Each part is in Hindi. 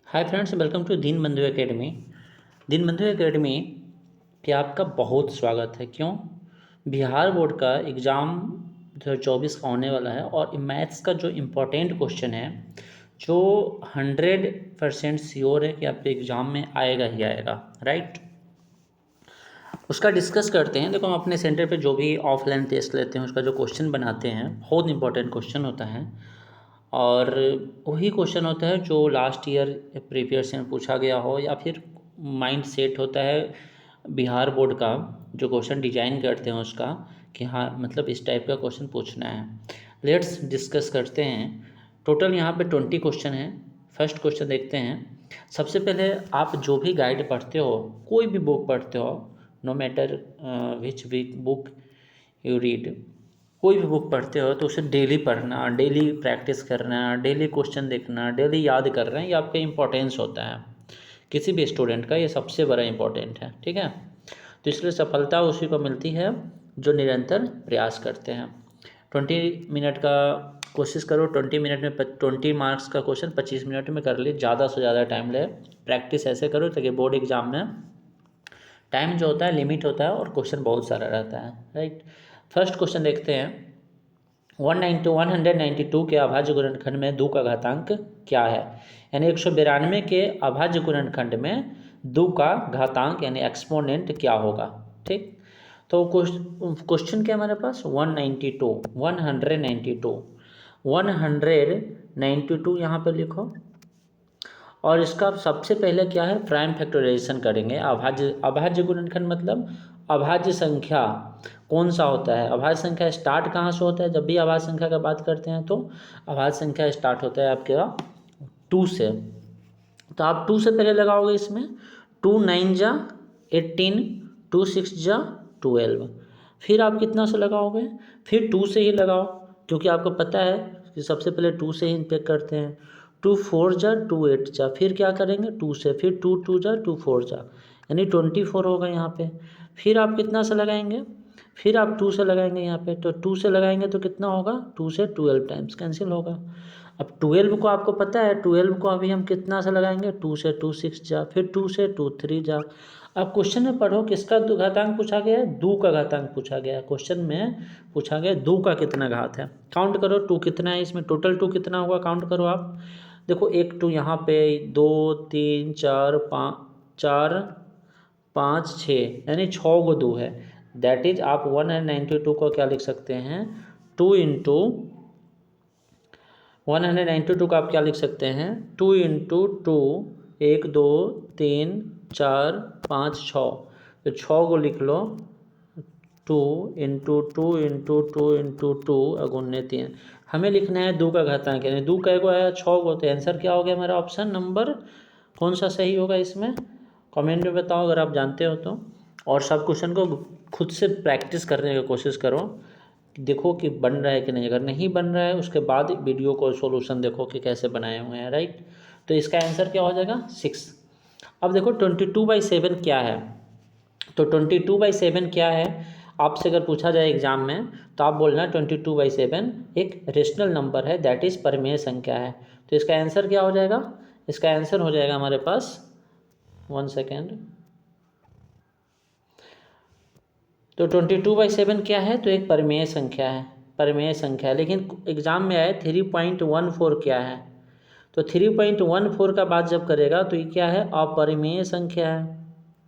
Hi friends, welcome to Deenbandhu academy. Deenbandhu academy पे आपका बहुत स्वागत है। क्यों? बिहार बोर्ड का एग्ज़ाम 2024 का होने वाला है और मैथ्स का जो इम्पोर्टेंट क्वेश्चन है, जो 100% श्योर है कि आपके एग्ज़ाम में आएगा ही आएगा, राइट। उसका डिस्कस करते हैं। देखो, हम अपने सेंटर पे जो भी ऑफलाइन टेस्ट लेते हैं उसका जो क्वेश्चन बनाते हैं बहुत इंपॉर्टेंट क्वेश्चन होता है और वही क्वेश्चन होता है जो लास्ट ईयर प्रीवियस में पूछा गया हो या फिर माइंड सेट होता है बिहार बोर्ड का, जो क्वेश्चन डिजाइन करते हैं उसका कि हाँ मतलब इस टाइप का क्वेश्चन पूछना है। लेट्स डिस्कस करते हैं। टोटल यहाँ पे 20 क्वेश्चन है। फर्स्ट क्वेश्चन देखते हैं। सबसे पहले आप जो भी गाइड पढ़ते हो, कोई भी बुक पढ़ते हो, no matter which book you read, कोई भी बुक पढ़ते हो तो उसे डेली पढ़ना, डेली प्रैक्टिस करना, डेली क्वेश्चन देखना, डेली याद करना, ये आपका इम्पोर्टेंस होता है किसी भी स्टूडेंट का। ये सबसे बड़ा इम्पोर्टेंट है, ठीक है। तो इसलिए सफलता उसी को मिलती है जो निरंतर प्रयास करते हैं। 20 मिनट का कोशिश करो, 20 मिनट में 20 मार्क्स का क्वेश्चन 25 मिनट में कर ली, ज़्यादा से ज़्यादा टाइम ले। प्रैक्टिस ऐसे करो ताकि बोर्ड एग्जाम में टाइम जो होता है लिमिट होता है और क्वेश्चन बहुत सारा रहता है, राइट। फर्स्ट क्वेश्चन देखते हैं। 192 के अभाज्य गुणनखंड में 2 का घातांक क्या है? यानी 192 के अभाज्य गुणनखंड में 2 का घातांक यानी एक्सपोनेंट क्या होगा, ठीक। तो क्वेश्चन क्या हमारे पास 192 यहाँ पे लिखो। और इसका सबसे पहले क्या है, प्राइम फैक्टराइजेशन करेंगे। अभाज्य गुणनखंड मतलब अभाज्य संख्या कौन सा होता है, अभाज्य संख्या स्टार्ट कहाँ से होता है। जब भी अभाज्य संख्या का बात करते हैं तो अभाज्य संख्या स्टार्ट होता है आपके 2 से। तो आप 2 से पहले लगाओगे इसमें 2 9 जा 18, 2 6 जा 12। फिर आप कितना से लगाओगे, फिर 2 से ही लगाओ क्योंकि आपको पता है कि सबसे पहले 2 से ही इनपेक करते हैं। 2 4 जा 2 8 जा, फिर क्या करेंगे 2 से, फिर 2 2 जा 2 4 जा, यानी 24 होगा यहाँ पे। फिर आप कितना से लगाएंगे, फिर आप 2 से लगाएंगे यहाँ पे, तो 2 से लगाएंगे तो कितना होगा, 2 से 12 टाइम्स कैंसिल होगा। अब 12 को आपको पता है, 12 को अभी हम कितना से लगाएंगे, 2 से 2 6 जा, फिर 2 से 2 3 जा। अब क्वेश्चन में पढ़ो किसका घातांक पूछा गया है, 2 का घातांक पूछा गया है। क्वेश्चन में पूछा गया 2 का कितना घात है, काउंट करो 2 कितना है इसमें, टोटल 2 कितना होगा काउंट करो आप। देखो एक 2 यहाँ पे, 2 3 4 5 6, यानी 6 गो 2 है। दैट इज आप 192 को क्या लिख सकते हैं, 2 इंटू 192 का आप क्या लिख सकते हैं, 2 इंटू 2, 1 2 3 4 5 6, तो 6 को लिख लो, 2 इंटू 2 इंटू 2 इंटू 2 अगुन्ने 3। हमें लिखना है 2 का घातांक, यानी 2 कै को आया 6 को, तो आंसर क्या हो गया हमारा, ऑप्शन नंबर कौन सा सही होगा इसमें, कमेंट में बताओ अगर आप जानते हो तो। और सब क्वेश्चन को खुद से प्रैक्टिस करने की कोशिश करो, देखो कि बन रहा है कि नहीं। अगर नहीं बन रहा है उसके बाद वीडियो को सॉल्यूशन देखो कि कैसे बनाए हुए हैं, राइट। तो इसका आंसर क्या हो जाएगा 6। अब देखो 22/7 क्या है, तो 22/7 क्या है आपसे अगर पूछा जाए एग्जाम में तो आप बोलना 22/7 एक रेशनल नंबर है, दैट इज परिमेय संख्या है। तो इसका आंसर क्या हो जाएगा, इसका आंसर हो जाएगा हमारे पास 1 सेकेंड। तो 22/7 क्या है, तो एक परिमेय संख्या है, परिमेय संख्या है। लेकिन एग्जाम में आए 3.14 क्या है, तो 3.14 का बात जब करेगा तो ये क्या है, अपरिमेय संख्या है,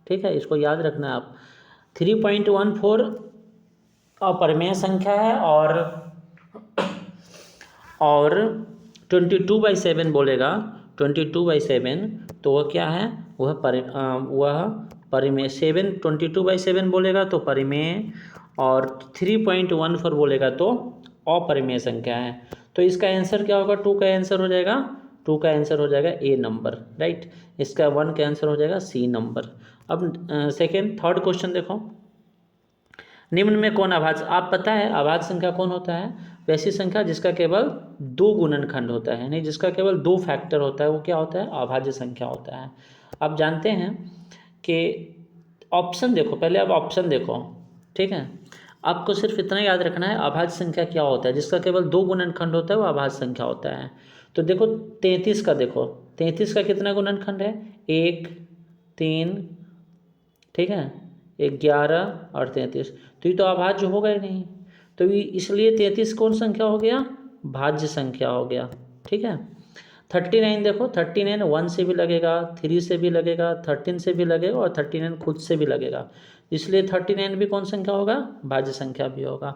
ठीक है। इसको याद रखना आप, 3.14 अपरिमेय संख्या है और 22/7 बोलेगा, 22/7 तो वह क्या है, वह परिमेय। 22/7 बोलेगा तो परिमेय, और 3.14 बोलेगा तो अपरिमेय संख्या है। तो इसका आंसर क्या होगा, 2 का आंसर हो जाएगा, 2 का आंसर हो जाएगा ए नंबर, राइट। इसका 1 का आंसर हो जाएगा सी नंबर। अब थर्ड क्वेश्चन देखो। निम्न में कौन अभाज्य, आप पता है अभाज्य संख्या कौन होता है, वैसी संख्या जिसका केवल 2 गुणनखंड होता है, यानी जिसका केवल 2 फैक्टर होता है, वो क्या होता है, अभाज्य संख्या होता है। आप जानते हैं कि ऑप्शन देखो, पहले आप ऑप्शन देखो, ठीक है। आपको सिर्फ इतना याद रखना है अभाज्य संख्या क्या होता है, जिसका केवल 2 गुणनखंड होता है वो अभाज्य संख्या होता है। तो देखो 33 का देखो, 33 का कितना गुणनखंड है? 1, 3, ठीक है, 11 और 33, तो ये तो अभाज्य होगा ही नहीं, तो ये इसलिए 33 कौन संख्या हो गया? भाज्य संख्या हो गया। ठीक है। 39 देखो, 39 1 से भी लगेगा, 3 से भी लगेगा, 13 से भी लगेगा और 39 खुद से भी लगेगा, इसलिए 39 भी कौन संख्या होगा? भाज्य संख्या भी होगा।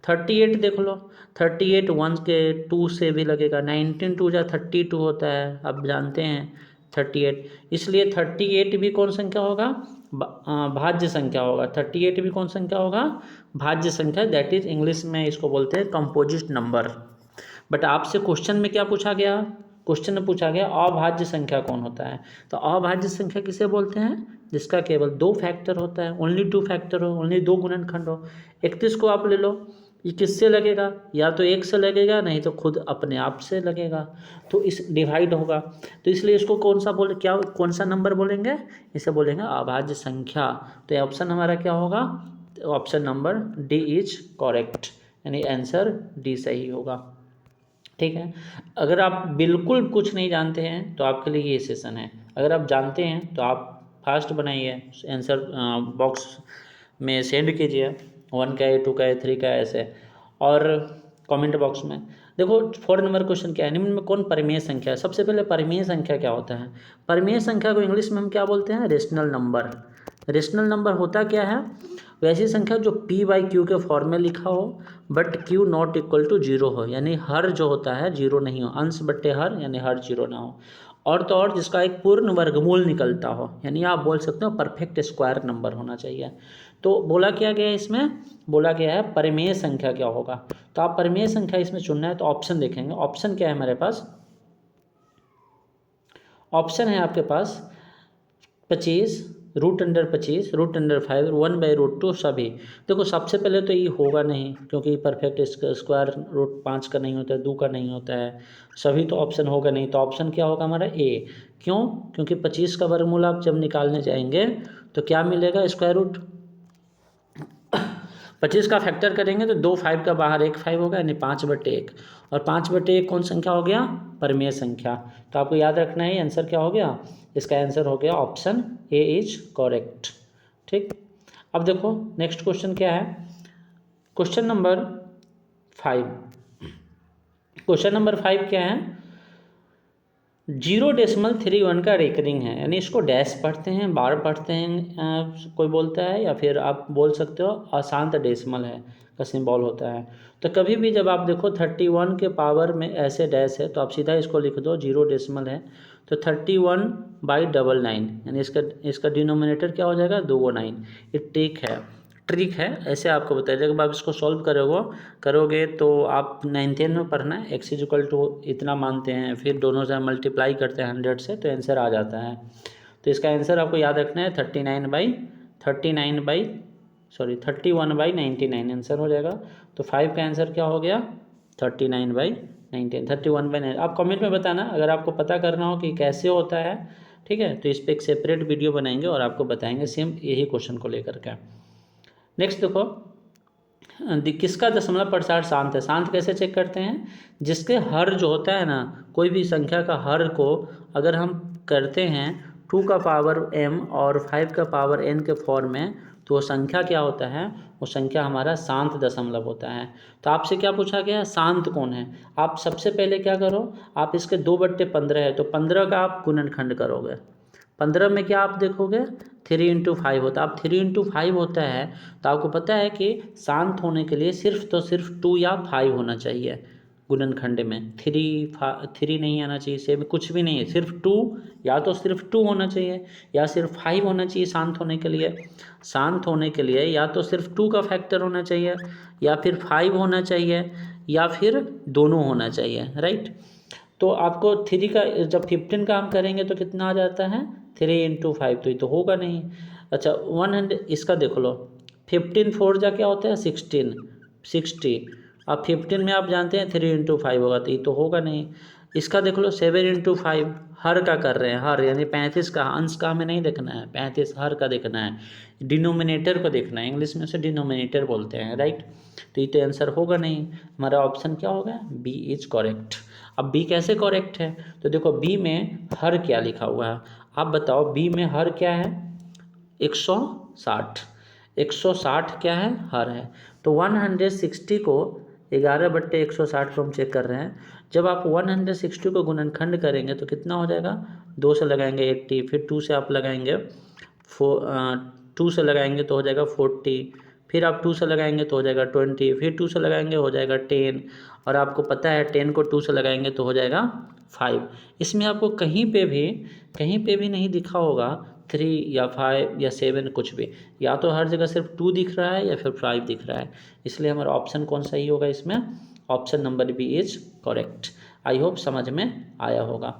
38 देख लो, 38 1 के 2 से भी लगेगा, 19 2 जा 32 होता है, अब जानते हैं 38, इसलिए 38 भी कौन संख्या होगा? भाज्य संख्या होगा। 38 भी कौन संख्या होगा? भाज्य संख्या, दैट इज इंग्लिश में इसको बोलते हैं कंपोजिट नंबर। बट आपसे क्वेश्चन में क्या पूछा गया? क्वेश्चन में पूछा गया अभाज्य संख्या कौन होता है, तो अभाज्य संख्या किसे बोलते हैं? जिसका केवल 2 फैक्टर होता है, ओनली 2 फैक्टर हो, ओनली 2 गुणनखंड हो। 31 को आप ले लो, ये किससे लगेगा? या तो 1 से लगेगा, नहीं तो खुद अपने आप से लगेगा, तो इस डिवाइड होगा, तो इसलिए इसको कौन सा बोले, क्या कौन सा नंबर बोलेंगे? इसे बोलेंगे अभाज्य संख्या। तो ये ऑप्शन हमारा क्या होगा? Option number D is correct, यानी आंसर डी सही होगा। ठीक है। अगर आप बिल्कुल कुछ नहीं जानते हैं तो आपके लिए ये सेशन है, अगर आप जानते हैं तो आप फास्ट बनाइए, आंसर बॉक्स में सेंड कीजिए, 1 का है, 2 का है, 3 का है, ऐसे, और कमेंट बॉक्स में देखो 4 नंबर क्वेश्चन क्या है, निम्न में कौन परिमेय संख्या है? सबसे पहले परिमेय संख्या क्या होता है? परिमेय संख्या को इंग्लिश में हम क्या बोलते हैं? Rational number. रेशनल नंबर होता क्या है? वैसी संख्या जो p/q के फॉर्म में लिखा हो but q not equal to 0 हो, यानी हर जो होता है 0 नहीं हो, अंश बट्टे हर, यानी हर 0 ना हो, और तो और जिसका एक पूर्ण वर्गमूल निकलता हो, यानी आप बोल सकते हो परफेक्ट स्क्वायर नंबर होना चाहिए। तो बोला क्या गया है इसमें? बोला गया है परिमेय संख्या क्या होगा, तो आप परिमेय संख्या इसमें चुनना है तो ऑप्शन देखेंगे। ऑप्शन क्या है हमारे पास? ऑप्शन है आपके पास 25, √25, √5, 1/√2 सभी। देखो सबसे पहले तो ये होगा नहीं, क्योंकि परफेक्ट स्क्वायर √5 का नहीं होता है, 2 का नहीं होता है, सभी तो ऑप्शन होगा नहीं, तो ऑप्शन क्या होगा हमारा? ए। क्यों? क्योंकि 25 का वर्गमूल आप जब निकालने जाएंगे तो क्या मिलेगा? स्क्वायर रूट 25 का फैक्टर करेंगे तो 2 5 का बाहर 1 5 होगा, यानी 5/1, और 5/1 कौन संख्या हो गया? परिमेय संख्या। तो आपको याद रखना है आंसर क्या हो गया? इसका आंसर हो गया ऑप्शन ए इज करेक्ट। ठीक। अब देखो नेक्स्ट क्वेश्चन क्या है, क्वेश्चन नंबर 5। क्वेश्चन नंबर 5 क्या है? 0.31 का रेकरिंग है, यानी इसको डैश पढ़ते हैं, बार पढ़ते हैं, कोई बोलता है, या फिर आप बोल सकते हो अशांत डेसिमल है का सिंबल होता है। तो कभी भी जब आप देखो 31 के पावर में ऐसे डैश है तो आप सीधा इसको लिख दो 0 डेसिमल है, तो 31/99, यानी इसका डिनोमिनेटर क्या हो जाएगा? 2 9। ये ट्रिक है, ऐसे आपको बताया जाएगा। जब आप इसको सॉल्व करोगे तो आप 9th में पढ़ना है, x = इतना मानते हैं, फिर दोनों से मल्टीप्लाई करते हैं 100 से, तो आंसर आ जाता है। तो इसका आंसर आपको याद रखना है 31/99 आंसर हो जाएगा। तो 5 का आंसर क्या हो गया? 39/19, 31/9। आप कमेंट में बताना अगर आपको पता करना हो कि कैसे होता है, ठीक है, तो इस पर एक सेपरेट वीडियो बनाएंगे और आपको बताएंगे सेम यही क्वेश्चन को लेकर के। नेक्स्ट देखो, किसका दशमलव प्रसार शांत है? शांत कैसे चेक करते हैं? जिसके हर जो होता है ना, कोई भी संख्या का हर को अगर हम करते हैं 2 का पावर m और 5 का पावर n के फॉर्म में, तो वो संख्या क्या होता है? वो संख्या हमारा शांत दशमलव होता है। तो आपसे क्या पूछा गया? शांत कौन है? आप सबसे पहले क्या करो, आप इसके 2/15 है तो 15 का आप गुणनखंड करोगे, 15 में क्या आप देखोगे? 3 × 5 होता है। अब 3 × 5 होता है तो आपको पता है कि शांत होने के लिए सिर्फ 2 या 5 होना चाहिए गुणनखंड में, 3 नहीं आना चाहिए, सेम कुछ भी नहीं है, सिर्फ 2, या तो सिर्फ 2 होना चाहिए या सिर्फ 5 होना चाहिए शांत होने के लिए। शांत होने के लिए या तो सिर्फ 2 का फैक्टर होना चाहिए, या फिर 5 होना चाहिए, या फिर दोनों होना चाहिए, राइट। तो आपको 3 का, जब 15 का हम करेंगे तो कितना आ जाता है? 3 × 5, तो ये तो होगा नहीं। अच्छा 100, इसका देख लो, 15 4 जा क्या होता है? 16, 60। अब 15 में आप जानते हैं 3 × 5 होगा, तो ये तो होगा नहीं। इसका देख लो 7 × 5 हर का कर रहे हैं, हर यानी 35 का, अंश का हमें नहीं देखना है, 35 हर का देखना है, डिनोमिनेटर को देखना है, इंग्लिश में से डिनोमिनेटर बोलते हैं, राइट। तो ये तो आंसर होगा नहीं, हमारा ऑप्शन क्या होगा, बी इज करेक्ट। अब बी कैसे करेक्ट है, तो देखो बी में हर क्या लिखा हुआ है, आप बताओ बी में हर क्या है, 160, 160 क्या है, हर है। तो 160 को 11/160 को हम चेक कर रहे हैं, जब आप 160 को गुणनखंड करेंगे तो कितना हो जाएगा, 2 से लगाएंगे 80, फिर 2 से आप लगाएंगे 2 से लगाएंगे तो हो जाएगा 40, फिर आप 2 से लगाएंगे तो हो जाएगा 20, फिर 2 से लगाएंगे हो जाएगा 10, और आपको पता है 10 को 2 से लगाएंगे तो हो जाएगा 5। इसमें आपको कहीं पे भी नहीं दिखा होगा 3 या 5 या 7 कुछ भी, या तो हर जगह सिर्फ 2 दिख रहा है या फिर 5 दिख रहा है, इसलिए हमारा ऑप्शन कौन सा ही होगा इसमें, option number B is correct. I hope समझ में आया होगा।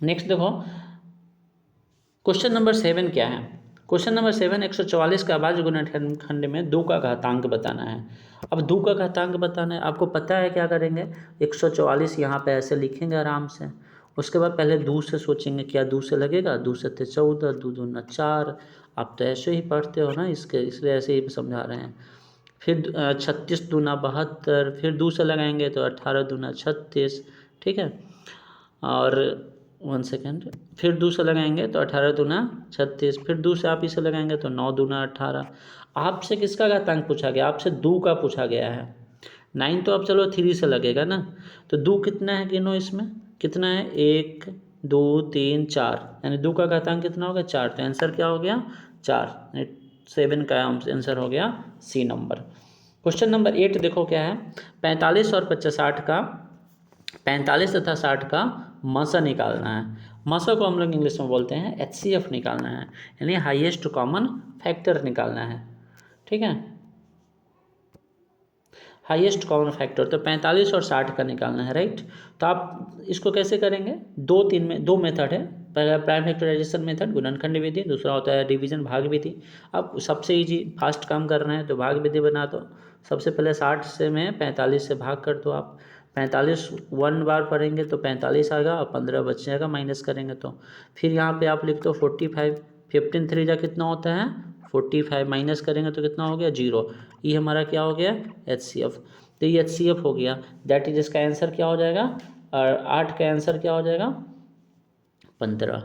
नेक्स्ट देखो क्वेश्चन नंबर 7 क्या है। क्वेश्चन नंबर 7, 144 का अभाज्य गुणनखंड में 2 का घातांक बताना है। अब 2 का घातांक बताना है, आपको पता है क्या करेंगे, 144 यहाँ पे ऐसे लिखेंगे आराम से, उसके बाद पहले 2 से सोचेंगे, क्या 2 से लगेगा, 2 से 14, 2 दूना 4, आप तो ऐसे ही पढ़ते हो ना इसके, इसलिए ऐसे ही समझा रहे हैं। फिर 36 दूना 72, फिर 2 से लगाएंगे तो 18 दूना 36, ठीक है, और 1 सेकेंड, फिर 2 से लगाएंगे तो 18 दूना 36, फिर 2 से आप इसे लगाएंगे तो 9 दूना 18। आपसे किसका घातांक पूछा गया, आपसे 2 का पूछा गया है। 9 तो अब चलो 3 से लगेगा ना, तो 2 कितना है गिनो, इसमें कितना है, 1 2 3 4, यानी 2 का घातांक कितना हो गया, 4, तो आंसर क्या हो गया, 4, 7 का आंसर हो गया सी नंबर। क्वेश्चन नंबर 8 देखो क्या है, 45 और 60 का 45 तथा 60 का मसा निकालना है। मसा को हम लोग इंग्लिश में बोलते हैं HCF निकालना है, यानी हाईएस्ट कॉमन फैक्टर निकालना है, ठीक है, हाईएस्ट कॉमन फैक्टर। तो 45 और 60 का निकालना है, राइट। तो आप इसको कैसे करेंगे, 2-3 में 2 मेथड है, पहला प्राइम फैक्टराइजेशन मेथड गुणनखंड विधि, दूसरा होता है डिवीजन भाग विधि। अब सबसे इजी फास्ट काम कर रहे हैं तो भाग विधि बना दो। सबसे पहले 60 से में 45 से भाग कर दो आप, 45 1 बार पढ़ेंगे तो 45 आएगा और 15 बच जाएगा, माइनस करेंगे तो। फिर यहाँ पे आप लिख दो 45, 15 3 जा कितना होता है 45, माइनस करेंगे तो कितना हो गया 0, ये हमारा क्या हो गया HCF। तो ये HCF हो गया, दैट इज इसका आंसर क्या हो जाएगा, और 8 का आंसर क्या हो जाएगा 15।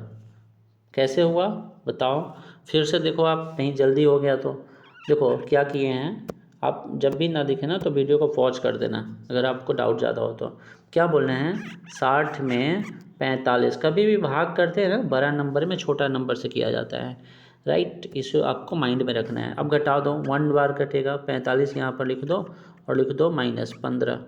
कैसे हुआ बताओ, फिर से देखो, आप कहीं जल्दी हो गया तो देखो क्या किए हैं, आप जब भी ना दिखे ना तो वीडियो को पॉज कर देना अगर आपको डाउट ज़्यादा हो तो। क्या बोल रहे हैं, 60 में 45, कभी भी भाग करते हैं ना बड़ा नंबर में छोटा नंबर से किया जाता है, राइट, इसे आपको माइंड में रखना है। अब घटा दो, 1 बार कटेगा, 45 यहाँ पर लिख दो और लिख दो -15।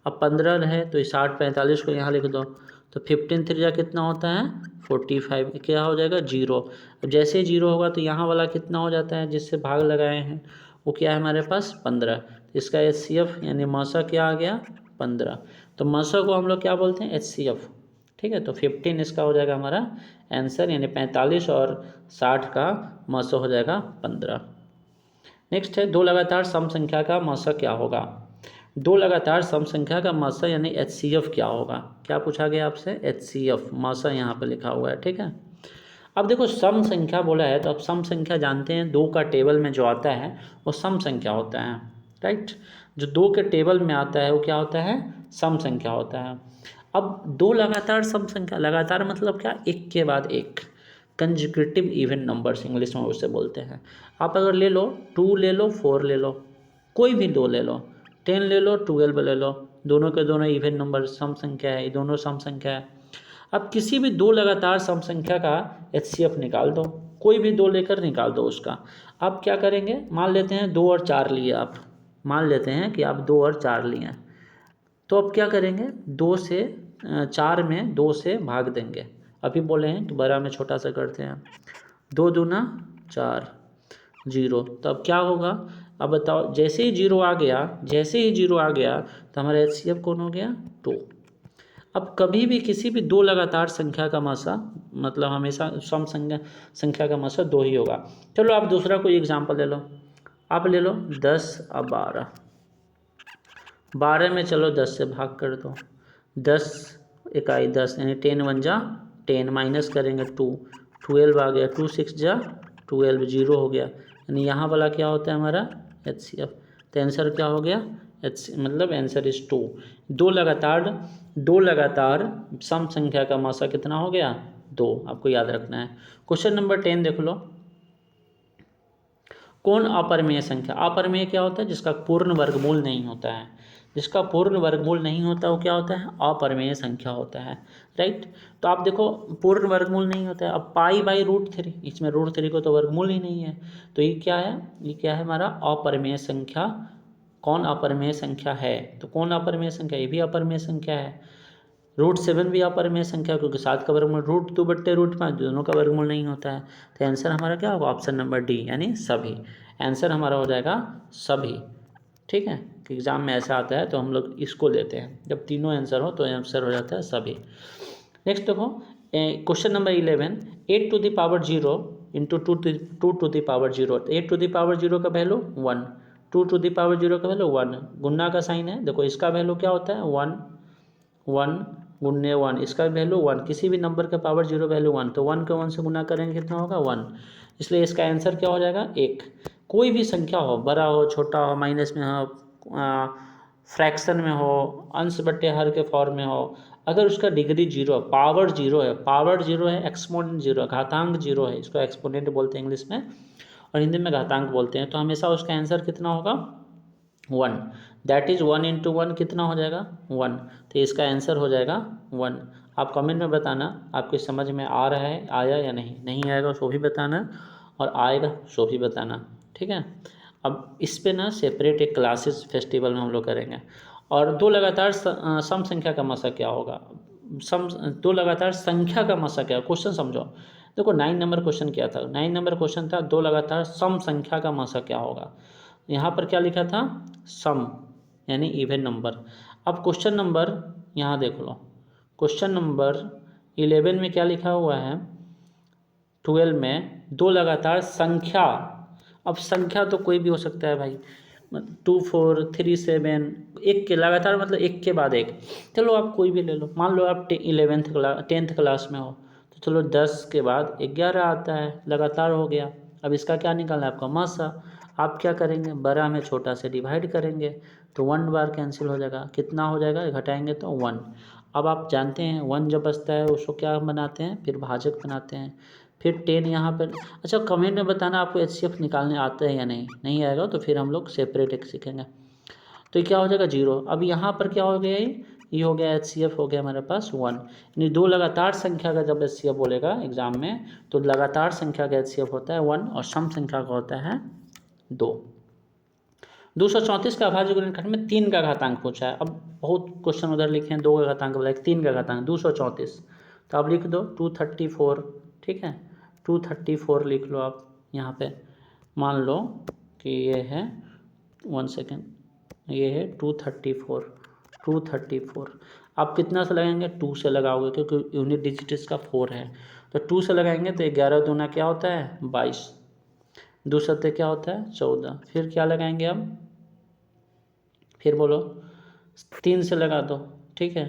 अब 15 है तो 60 45 को यहाँ लिख दो, तो 15 3 जा कितना होता है 45, क्या हो जाएगा 0। अब जैसे ही 0 होगा तो यहाँ वाला कितना हो जाता है जिससे भाग लगाए हैं वो क्या है हमारे पास 15, इसका HCF यानी मसा क्या आ गया 15। तो मसा को हम लोग क्या बोलते हैं HCF, ठीक है। तो 15 इसका हो जाएगा हमारा आंसर, यानी 45 और 60 का मसा हो जाएगा 15। नेक्स्ट है, 2 लगातार सम संख्या का मसा क्या होगा। 2 लगातार सम संख्या का मसा यानी HCF क्या होगा, क्या पूछा गया आपसे HCF, मसा यहाँ पे लिखा हुआ है, ठीक है। अब देखो सम संख्या बोला है तो अब सम संख्या जानते हैं, 2 का टेबल में जो आता है वो सम संख्या होता है, राइट। जो 2 के टेबल में आता है वो क्या होता है सम संख्या होता है। अब 2 लगातार सम संख्या, लगातार मतलब क्या, एक के बाद एक, कंजिक्यूटिव इवन नंबर्स इंग्लिश में उसे बोलते हैं। आप अगर ले लो 2 ले लो 4 ले लो, कोई भी 2 ले लो, 10 ले लो 12 ले लो, दोनों के दोनों इवन नंबर सम संख्या है, ये दोनों सम संख्या है। अब किसी भी 2 लगातार सम संख्या का HCF निकाल दो, कोई भी 2 लेकर निकाल दो उसका। आप क्या करेंगे, मान लेते हैं 2 और 4 लिए, आप मान लेते हैं कि आप 2 और 4 लिए, तो अब क्या करेंगे 2 से 4 में 2 से भाग देंगे। अभी बोले हैं कि बड़ा में छोटा सा करते हैं, 2 दूना 4 0, तो अब क्या होगा, अब बताओ जैसे ही 0 आ गया, जैसे ही 0 आ गया तो हमारा HCF कौन हो गया 2। अब कभी भी किसी भी 2 लगातार संख्या का मसा मतलब हमेशा सम संख्या का मसा 2 ही होगा। चलो आप दूसरा कोई एग्जांपल ले लो, आप ले लो 10 और 12, 12 में चलो 10 से भाग कर दो, 10 इकाई 10 यानी 10 1 जा 10, माइनस करेंगे 2, 12 आ गया, 2 6 जा 12, 0 हो गया। यानी यहाँ वाला क्या होता है हमारा HCF। तो आंसर क्या हो गया मतलब आंसर इज 2। दो लगातार सम संख्या का मासा कितना हो गया 2, आपको याद रखना है। क्वेश्चन नंबर 10 देख लो। कौन अपरिमेय संख्या, अपरिमेय क्या होता है जिसका पूर्ण वर्गमूल नहीं होता है, जिसका पूर्ण वर्गमूल नहीं होता वो क्या होता है अपरिमेय संख्या होता है, राइट। तो आप देखो पूर्ण वर्गमूल नहीं होता है, अब पाई बाई √3, इसमें √3 को तो वर्गमूल ही नहीं है, तो ये क्या है हमारा अपरिमेय संख्या। कौन अपरिमेय संख्या है, तो कौन अपरिमेय संख्या, ये भी अपरिमेय संख्या है। √7 भी अपरिमेय संख्या, क्योंकि 7 का वर्गमूल √2/√5 दोनों का वर्गमूल नहीं होता है। तो आंसर हमारा क्या होगा ऑप्शन नंबर डी, यानी सभी। आंसर हमारा हो जाएगा सभी, ठीक है। एग्जाम में ऐसा आता है तो हम लोग इसको लेते हैं, जब तीनों आंसर हो तो आंसर हो जाता है सभी। नेक्स्ट देखो question number 11, 8 to the power 0 into 2 to the power 0। 8 to the power 0 का वैल्यू 1, 2 टू द पावर 0 का वैल्यू 1, गुना का साइन है, देखो इसका वैल्यू क्या होता है 1 1 गुन्ने 1, इसका वैल्यू 1, किसी भी नंबर का पावर 0 वैल्यू 1, तो 1 को 1 से गुना करेंगे कितना होगा 1, इसलिए इसका आंसर क्या हो जाएगा 1। कोई भी संख्या हो, बड़ा हो छोटा हो, माइनस में हो, फ्रैक्शन में हो, अंश बट्टे हर के फॉर्म में हो, अगर उसका डिग्री 0, पावर 0 है, एक्सपोनेंट 0 है, घातांक 0 है, इसको एक्सपोनेंट बोलते हैं इंग्लिश में और हिंदी में घातांक बोलते हैं, तो हमेशा उसका आंसर कितना होगा 1। दैट इज 1 इंटू 1 कितना हो जाएगा 1, तो इसका आंसर हो जाएगा 1। आप कमेंट में बताना आपकी समझ में आ रहा है, आया या नहीं आएगा सो भी बताना, और आएगा सो भी बताना, ठीक है। अब इस पे ना सेपरेट एक क्लासेस फेस्टिवल में हम लोग करेंगे। और दो लगातार सम संख्या का मसा क्या होगा, दो लगातार संख्या का मसा क्या, क्वेश्चन समझो। देखो 9 नंबर क्वेश्चन क्या था, 9 नंबर क्वेश्चन था दो लगातार सम संख्या का मसा क्या होगा। यहाँ पर क्या लिखा था सम यानी इवन नंबर। अब क्वेश्चन नंबर यहाँ देख लो, क्वेश्चन नंबर 11 में क्या लिखा हुआ है 12 में दो लगातार संख्या। अब संख्या तो कोई भी हो सकता है भाई, 2 4 3 7, एक के लगातार मतलब एक के बाद एक, चलो आप कोई भी ले लो। मान लो आप 10th क्लास में हो तो चलो 10 के बाद 11 आता है, लगातार हो गया। अब इसका क्या निकालना है आपका मासा, आप क्या करेंगे बड़ा में छोटा से डिवाइड करेंगे तो 1 बार कैंसिल हो जाएगा, कितना हो जाएगा घटाएंगे तो 1। अब आप जानते हैं 1 जब बचता है उसको क्या बनाते हैं फिर भाजक बनाते हैं, फिर 10 यहाँ पर। अच्छा कमेंट में बताना आपको HCF निकालने आता है या नहीं आएगा तो फिर हम लोग सेपरेट एक सीखेंगे। तो ये क्या हो जाएगा 0। अब यहाँ पर क्या हो गया ये हो गया HCF हो गया हमारे पास 1। यानी दो लगातार संख्या का जब HCF बोलेगा एग्जाम में तो लगातार संख्या का HCF होता है 1 और सम संख्या का होता है 2। 234 का अभाज्य गुणनखंड में 3 का घातांक पूछा है। अब बहुत क्वेश्चन उधर लिखे हैं 2 का घातांक बोला 3 का घातांक 234, तो आप लिख दो 234, ठीक है 234 लिख लो आप यहाँ पे। मान लो कि ये है 1 सेकेंड, ये है 234। आप कितना से लगाएंगे 2 से लगाओगे क्योंकि यूनिट डिजिट इसका 4 है, तो 2 से लगाएंगे तो 11 दूना क्या होता है 22, 2 सत्ते क्या होता है 14। फिर क्या लगाएंगे हम, फिर बोलो 3 से लगा दो, ठीक है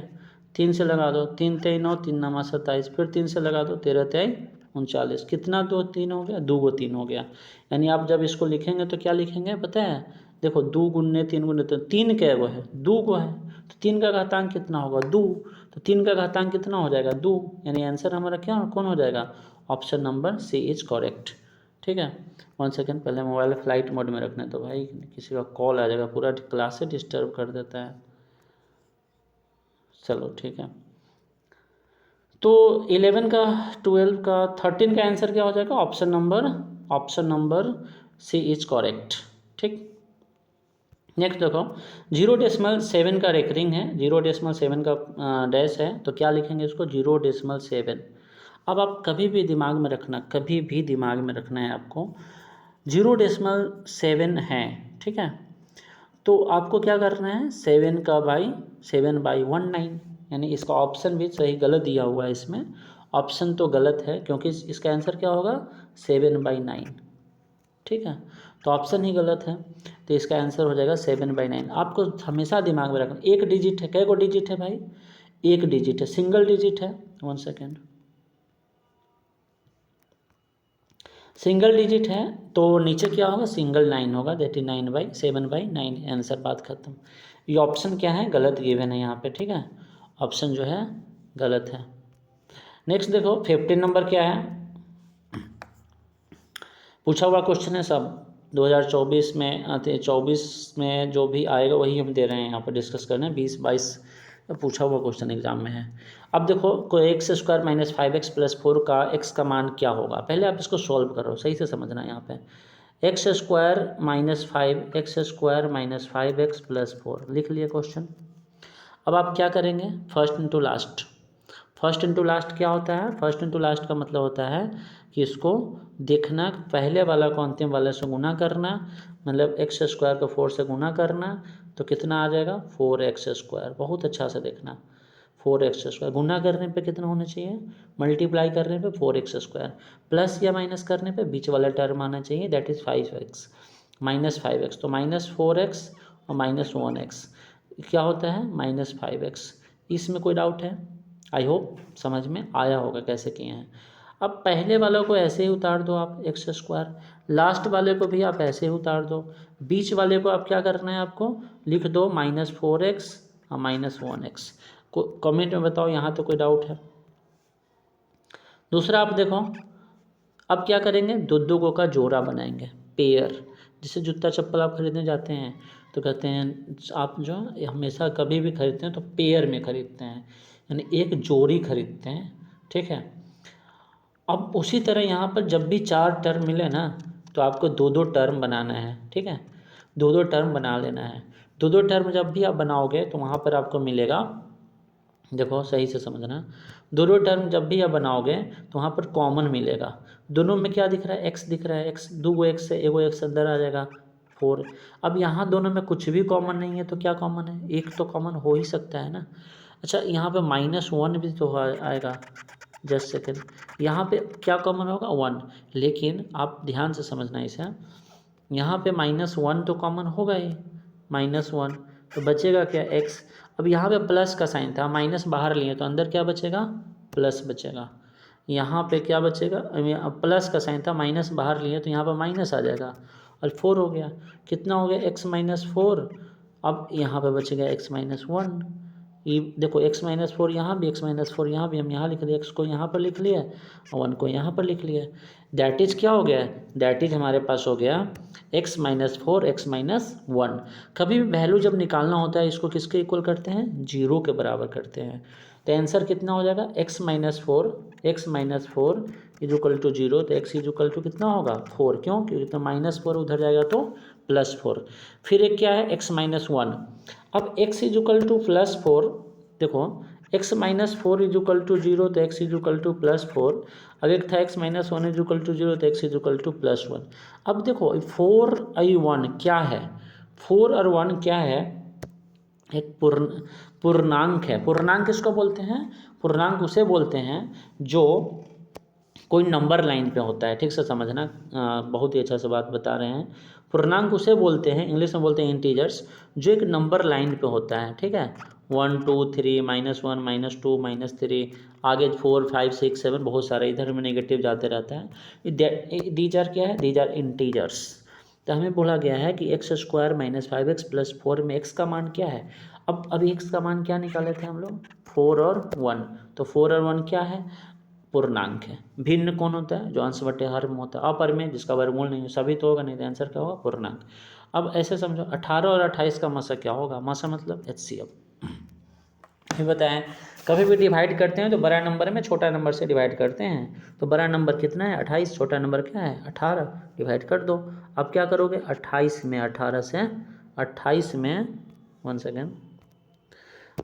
3 से लगा दो, 3 3 9 3 9 27, फिर 3 से लगा दो 13 3 39, कितना 2 3 हो गया 2 3 हो गया। यानी आप जब इसको लिखेंगे तो क्या लिखेंगे पता है, देखो 2 गुने 3 गुने तो 3 क्या वो है 2 को है, तो 3 का घातांक कितना होगा 2, तो 3 का घातांक कितना हो जाएगा 2, यानी आंसर हमारा क्या कौन हो जाएगा option number C is correct, ठीक है। 1 सेकेंड पहले मोबाइल फ्लाइट मोड में रखने तो भाई किसी का कॉल आ जाएगा, पूरा क्लास से डिस्टर्ब कर देता है। चलो ठीक है, तो 11 का 12 का 13 का आंसर क्या हो जाएगा option number C is correct, ठीक। नेक्स्ट देखो 0.7 का रेकरिंग है, 0.7 का डैश है, तो क्या लिखेंगे इसको 0.7। अब आप कभी भी दिमाग में रखना है आपको 0.7 है, ठीक है। तो आपको क्या करना है 7 बाई 19, यानी इसका ऑप्शन भी सही गलत दिया हुआ है, इसमें ऑप्शन तो गलत है क्योंकि इसका आंसर क्या होगा 7/9, ठीक है। तो ऑप्शन ही गलत है, तो इसका आंसर हो जाएगा 7/9। आपको हमेशा दिमाग में रखना एक डिजिट है, कै को डिजिट है भाई एक डिजिट है, सिंगल डिजिट है, 1 सेकेंड, सिंगल डिजिट है तो नीचे क्या होगा, सिंगल 9 होगा, दैट इज 9/7/9, आंसर, बात खत्म। ये ऑप्शन क्या है, गलत गिवन है यहाँ पे, ठीक है, ऑप्शन जो है गलत है। नेक्स्ट देखो 15 नंबर क्या है, पूछा हुआ क्वेश्चन है सब 2024 में आते, 24 में जो भी आएगा वही हम दे रहे हैं यहाँ पर डिस्कस करने, 20-22 पूछा हुआ क्वेश्चन एग्जाम में है। अब देखो कोई x square minus 5x plus 4 का x का मान क्या होगा, पहले आप इसको सॉल्व करो, सही से समझना। यहाँ पे x square minus 5x plus 4 लिख लिया क्वेश्चन। अब आप क्या करेंगे, first into last. First into last क्या होता है, फर्स्ट इंटू लास्ट का मतलब होता है कि इसको देखना, पहले वाला को अंतिम वाले से गुना करना, मतलब एक्स स्क्वायर को 4 से गुना करना तो कितना आ जाएगा 4x²। बहुत अच्छा से देखना, 4x², गुना करने पे कितना होना चाहिए, मल्टीप्लाई करने पे 4x², प्लस या माइनस करने पे बीच वाला टर्म आना चाहिए, दैट इज़ 5x, -5x, तो -4x और -1x क्या होता है -5x। इसमें कोई डाउट है, आई होप समझ में आया होगा कैसे किए हैं। अब पहले वालों को ऐसे ही उतार दो आप x², लास्ट वाले को भी आप ऐसे ही उतार दो, बीच वाले को आप क्या करना है, आपको लिख दो -4x और -1x। को कमेंट में बताओ यहाँ तो कोई डाउट है। दूसरा आप देखो, अब क्या करेंगे, दो का जोड़ा बनाएंगे, पेयर। जैसे जूता चप्पल आप खरीदने जाते हैं तो कहते हैं आप जो हमेशा कभी भी खरीदते हैं तो पेयर में खरीदते हैं, यानी एक जोड़ी खरीदते हैं, ठीक है। अब उसी तरह यहाँ पर जब भी 4 टर्म मिले ना तो आपको 2 टर्म बनाना है, ठीक है, 2 टर्म बना लेना है। 2 टर्म जब भी आप बनाओगे तो वहाँ पर आपको मिलेगा, देखो सही से समझना, 2 टर्म जब भी आप बनाओगे तो वहाँ पर कॉमन मिलेगा। दोनों में क्या दिख रहा है, x दिख रहा है, x 2 x है, 1 x अंदर आ जाएगा 4। अब यहाँ दोनों में कुछ भी कॉमन नहीं है तो क्या कॉमन है, एक तो कॉमन हो ही सकता है ना। अच्छा यहाँ पे -1 भी तो आएगा, जस्ट सेकेंड, यहाँ पे क्या कॉमन होगा 1, लेकिन आप ध्यान से समझना इसे, यहाँ पे -1 तो कॉमन होगा ही, -1 तो बचेगा क्या x। अब यहाँ पे प्लस का साइन था, माइनस बाहर लिए तो अंदर क्या बचेगा, प्लस बचेगा। यहाँ पे क्या बचेगा, प्लस का साइन था, माइनस बाहर लिए तो यहाँ पर माइनस आ जाएगा और 4 हो गया, कितना हो गया x-4। अब यहाँ पे बचेगा x-1, ये देखो x-4 यहाँ भी, x-4 यहाँ भी, हम यहाँ लिख दिया, x को यहाँ पर लिख लिया और 1 को यहाँ पर लिख लिया, दैट इज क्या हो गया, दैट इज हमारे पास हो गया x-4 x-1। कभी भी वैल्यू जब निकालना होता है इसको किसके इक्वल करते हैं, 0 के बराबर करते हैं। तो आंसर कितना हो जाएगा, x-4 इज इक्वल टू 0, तो x इज इक्वल टू कितना होगा 4, क्यों, क्योंकि तो -4 उधर जाएगा तो +4। फिर एक क्या है x-1, अब x इज इक्वल टू +4, देखो x-4 इज इक्वल टू 0 तो x इज इक्वल टू +4। अब एक था x-1 इज इक्वल टू 0 तो x इज इक्वल टू +1। अब देखो 4 और 1 क्या है, 4 और 1 क्या है, एक पूर्णांक है। पूर्णांक किसको बोलते हैं, पूर्णांक उसे बोलते हैं जो कोई नंबर लाइन पे होता है, ठीक से समझना, बहुत ही अच्छा से बात बता रहे हैं। पूर्णांक उसे बोलते हैं, इंग्लिश में बोलते हैं इंटीजर्स, जो एक नंबर लाइन पे होता है, ठीक है, 1 2 3 -1 -2 -3 आगे 4 5 6 7 बहुत सारे, इधर में नेगेटिव जाते रहता है। दीज आर क्या है, दीज आर इंटीजर्स। तो हमें बोला गया है कि x² -5x + 4 में x का मान क्या है। अब x का मान क्या निकाले थे हम लोग, 4 और 1, तो 4 और 1 क्या है, पूर्णांक है। भिन्न कौन होता है, जो अंश बटे हर में होता है, अपर में जिसका वर्गमूल नहीं हो, सभी तो होगा नहीं, तो आंसर क्या होगा पूर्णांक। अब ऐसे समझो 18 और 28 का मसा क्या होगा, मसा मतलब HCF। ये बताएं, कभी भी डिवाइड करते हैं तो बड़ा नंबर में छोटा नंबर से डिवाइड करते हैं, तो बड़ा नंबर कितना है 28, छोटा नंबर क्या है 18, डिवाइड कर दो। अब क्या करोगे 28 में 18 से 28 में 1 सेकेंड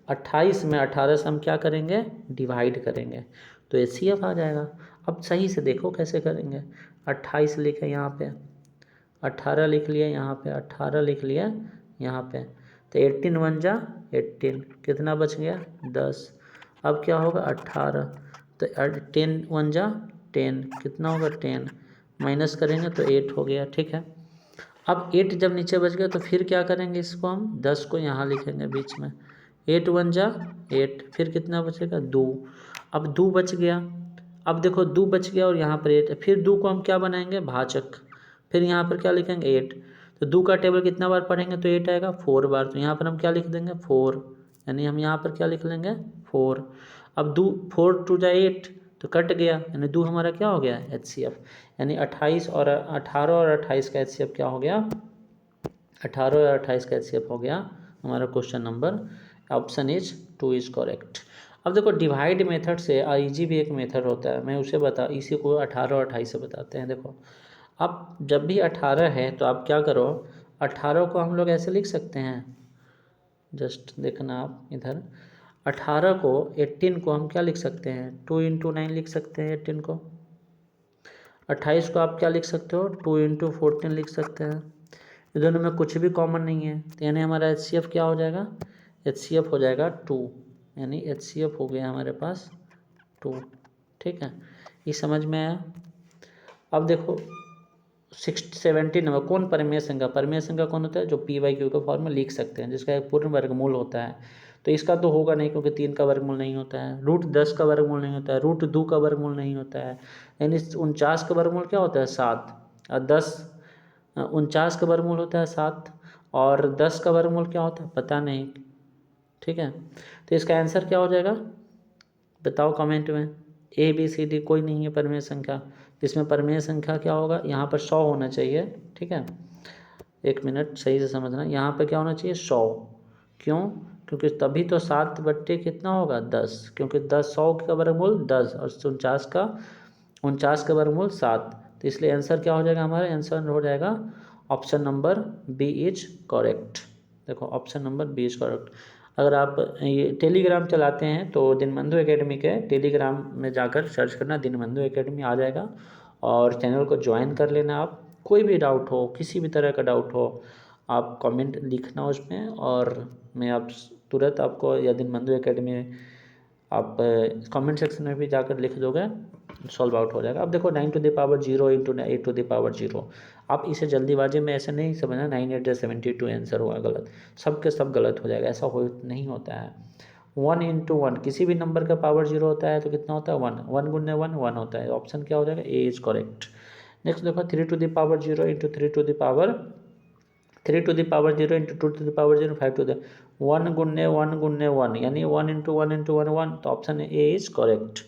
28 में 18 से हम क्या करेंगे, डिवाइड करेंगे तो HCF आ जाएगा। अब सही से देखो कैसे करेंगे, 28 लिखे यहाँ पे, 18 लिख लिया यहाँ पे, 18 लिख लिया यहाँ पे, तो 18 1 जा 18, कितना बच गया 10। अब क्या होगा 18, तो 10 1 जा 10, कितना होगा 10, माइनस करेंगे तो 8 हो गया, ठीक है। अब 8 जब नीचे बच गया तो फिर क्या करेंगे, इसको हम 10 को यहाँ लिखेंगे बीच में, 8 1 जा 8, फिर कितना बचेगा 2। अब 2 बच गया, अब देखो 2 बच गया और यहाँ पर 8, फिर 2 को हम क्या बनाएंगे भाजक, फिर यहाँ पर क्या लिखेंगे 8। तो 2 का टेबल कितना बार पढ़ेंगे तो 8 आएगा 4 बार, तो यहाँ पर हम क्या लिख देंगे 4, यानी हम यहाँ पर क्या लिख लेंगे 4। अब 2 4 2 जा 8 तो कट गया, यानी 2 हमारा क्या हो गया HCF, यानी 28 और 18 और 28 का HCF क्या हो गया 18 और 28 का HCF हो गया हमारा question number, option is 2 is correct. अब देखो डिवाइड मेथड से ईजी भी एक मेथड होता है, मैं उसे बता इसी को 18 और 28 से बताते हैं। देखो अब जब भी 18 है तो आप क्या करो, 18 को हम लोग ऐसे लिख सकते हैं, जस्ट देखना आप इधर, 18 को 18 को हम क्या लिख सकते हैं 2 × 9 लिख सकते हैं 18 को। 28 को आप क्या लिख सकते हो 2 × 14 लिख सकते हैं। ये दोनों में कुछ भी कॉमन नहीं है, तो यानी हमारा HCF क्या हो जाएगा, HCF हो जाएगा 2, यानी HCF हो गया हमारे पास 2। ठीक है, ये समझ में आया। अब देखो 17 नंबर, कौन परिमेय संख्या, परिमेय संख्या कौन होता है जो P/Q का फॉर्म में लिख सकते हैं, जिसका एक पूर्ण वर्गमूल होता है। तो इसका तो होगा नहीं क्योंकि 3 का वर्गमूल नहीं होता है, √10 का वर्गमूल नहीं होता है, √2 का वर्गमूल नहीं होता है, यानी 49 का वर्गमूल क्या होता है 7, और 49 का वर्गमूल होता है 7, और 10 का वर्गमूल क्या होता है पता नहीं। ठीक है, तो इसका आंसर क्या हो जाएगा बताओ कमेंट में। ABCD कोई नहीं है परिमेय संख्या, इसमें परिमेय संख्या क्या होगा, यहाँ पर 100 होना चाहिए। ठीक है, 1 मिनट सही से समझना, यहाँ पर क्या होना चाहिए 100, क्यों, क्योंकि तभी तो 7 बट्टे कितना होगा 10, क्योंकि 100 का वर्गमूल 10 और 49 का वर्गमूल 7, तो इसलिए आंसर क्या हो जाएगा, हमारा आंसर हो जाएगा option number B is correct. देखो option number B is correct. अगर आप ये टेलीग्राम चलाते हैं तो दिनबंधु एकेडमी के टेलीग्राम में जाकर सर्च करना, दिनबंधु एकेडमी आ जाएगा, और चैनल को ज्वाइन कर लेना। आप कोई भी डाउट हो, किसी भी तरह का डाउट हो, आप कमेंट लिखना उसमें, और मैं आप तुरंत आपको, या दिनबंधु एकेडमी आप कमेंट सेक्शन में भी जाकर लिख दोगे, सॉल्व आउट हो जाएगा। अब देखो 9 to the power 0 × 8 to the power 0, आप इसे जल्दीबाजी में ऐसे नहीं समझना 9 8 72 आंसर हुआ गलत, सब के सब गलत हो जाएगा, ऐसा हो नहीं होता है। 1 × 1 किसी भी नंबर का पावर 0 होता है तो कितना होता है 1, 1 × 1 1 होता है, ऑप्शन क्या हो जाएगा ए इज करेक्ट। नेक्स्ट देखो 3 to the power 0 × 3 to the power 3 to the power 0 × 2 to the power 0 5 to the 1 × 1 × 1, यानी 1 × 1 × 1 1, तो ऑप्शन ए इज करेक्ट।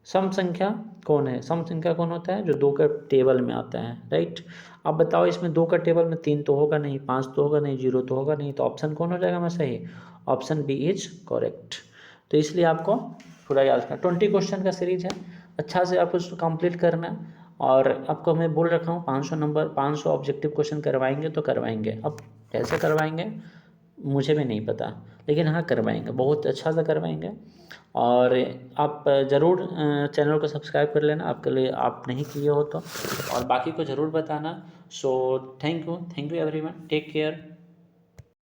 सम संख्या कौन है, सम संख्या कौन होता है जो 2 का टेबल में आता है, राइट। अब बताओ इसमें 2 का टेबल में 3 तो होगा नहीं, 5 तो होगा नहीं, 0 तो होगा नहीं, तो ऑप्शन कौन हो जाएगा हमारा सही, ऑप्शन बी इज करेक्ट। तो इसलिए आपको पूरा याद रखना, 20 क्वेश्चन का सीरीज है, अच्छा से आप उसको कंप्लीट करना। और आपको मैं बोल रखा हूँ 500 नंबर 500 ऑब्जेक्टिव क्वेश्चन करवाएंगे तो करवाएंगे, अब कैसे करवाएंगे मुझे भी नहीं पता, लेकिन हाँ करवाएंगे, बहुत अच्छा से करवाएंगे। और आप ज़रूर चैनल को सब्सक्राइब कर लेना, आपके लिए आप नहीं किए हो तो, और बाकी को ज़रूर बताना। So thank you everyone, take care.